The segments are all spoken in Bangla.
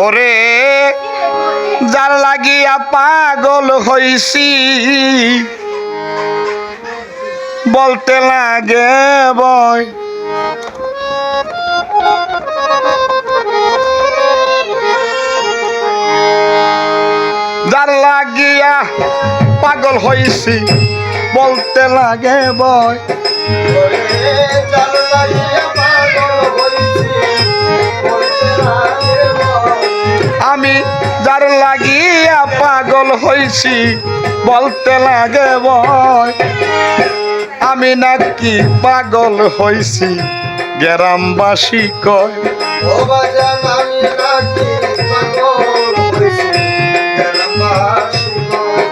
ওরে যার লাগিয়া পাগল হইছি বলতে লাগে বয় যার লাগিয়া পাগল হইছি বলতে লাগে বয় আমি যার লাগিয়া পাগল হইছি বলতে লাগে বয় আমি নাকি পাগল হইছি গ্রামবাসী কয় ও বাজান আমি নাকি পাগল হইছি গ্রামবাসী কয়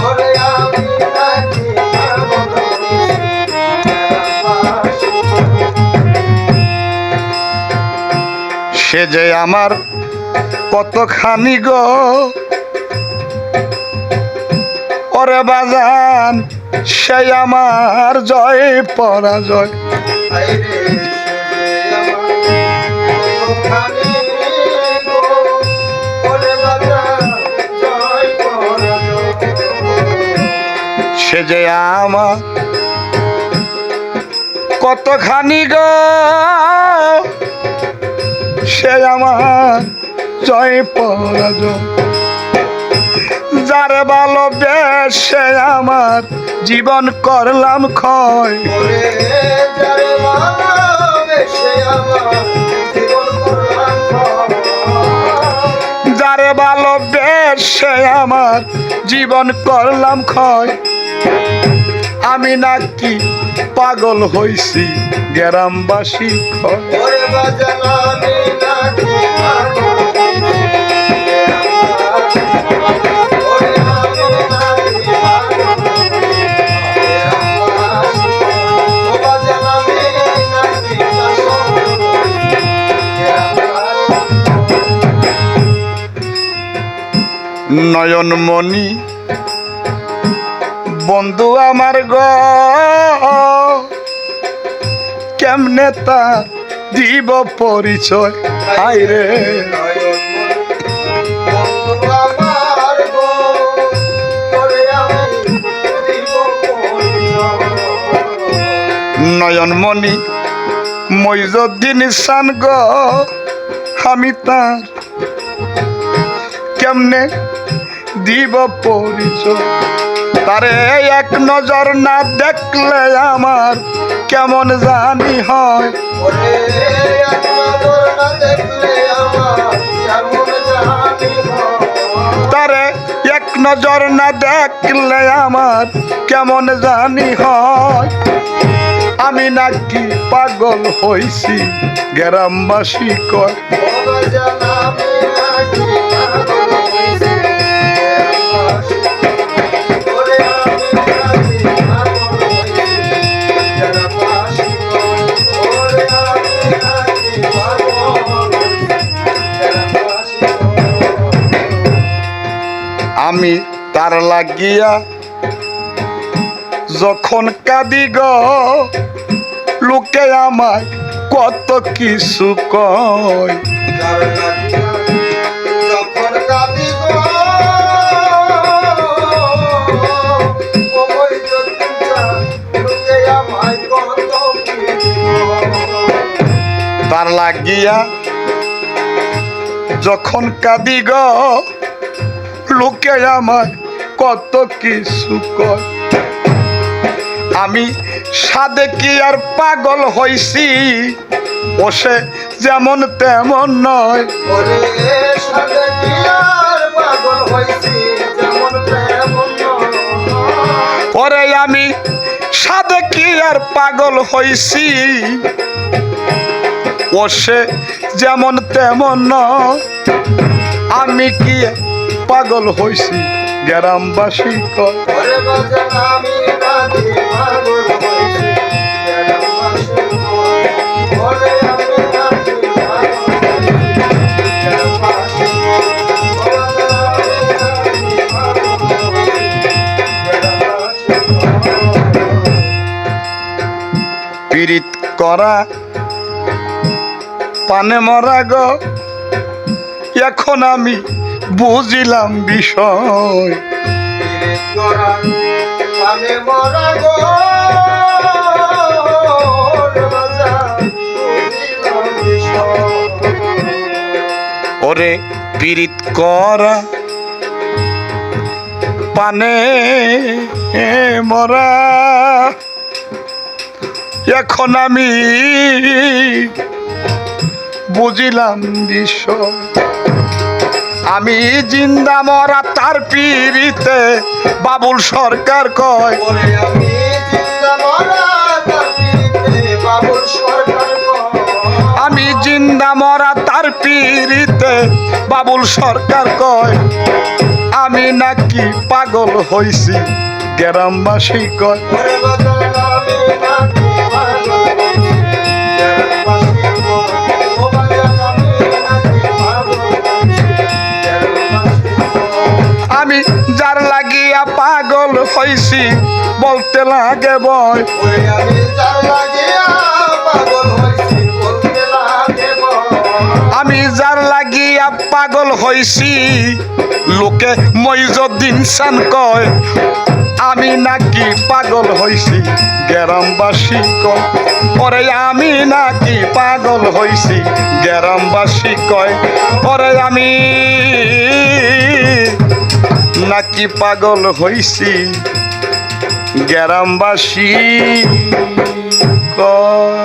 ওরে আমি নাকি পাগল হইছি গ্রামবাসী সে যে আমার কতখানি গো ওরে বাজান সে আমার জয় পরাজয় সে যে আমার কতখানি গো সে আমার জয় পরাজয় যার ভালোবেসে আমার জীবন করলাম ক্ষয় যার ভালোবেসে আমার জীবন করলাম ক্ষয় আমি নাকি পাগল হইছি গ্রামবাসী ক্ষয় নয়নমণি বন্ধু আমার গো কেমনে তা দিব পরিচয় হায় রে নয়নমণি মইজুদ্দিন সান গো আমি তার কেমনে দিব পরিচয় তারে এক নজর না দেখলে আমার কেমন জানি হয় তারে এক নজর না দেখলে আমার কেমন জানি হয় আমি নাকি পাগল হইছি গ্রামবাসী কয় আমি তার লাগিয়া যখন কাঁদি গো লোকে আমায় কত কিছু কয় তার লাগিয়া যখন কাঁদি গো লোকে আমায় কত কিছু কয় আমি সাদে কি আর পাগল হইছি ও সে যেমন তেমন নয় ওরে আমি সাদে কি আর পাগল হইছি ও সে যেমন তেমন নয় আমি কি পাগল হইছি গ্রামবাসী কয় পীড়িত করা পানে মরা গো এখন আমি বুঝিলাম বিষয় পানে মরা গো বুঝিলাম বিষয়। ওরে পীড়িত করা পানে মরা এখন আমি বুঝিলাম বিষয় আমি জিন্দা মরা তার পীড়িতে বাবুল সরকার কয় ওরে আমি জিন্দা মরা তার পীড়িতে বাবুল সরকার কয়। আমি জিন্দা মরা তার পীড়িতে বাবুল সরকার কয় আমি নাকি পাগল হইছি গ্রামবাসী কয় ওরে বাজান আমি নাকি পাগল হইছি গ্রামবাসী কয়। ও বাজান আমি নাকি পাগল হইছি গ্রামবাসী কয়। আমি যার লাগিয়া পাগল হইছি বলতে লাগে বয় ওরে আমি যার লাগিয়া পাগল হইছি বলতে লাগে বল। আমি যার লাগিয়া পাগল হইছি লোকে মইজুদ্দিন সান কয় আমি নাকি পাগল হইছি গ্রামবাসী কয় ওরে আমি নাকি পাগল হইছি গ্রামবাসী কয় ওরে আমি নাকি পাগল হইছি গ্রামবাসী কয়।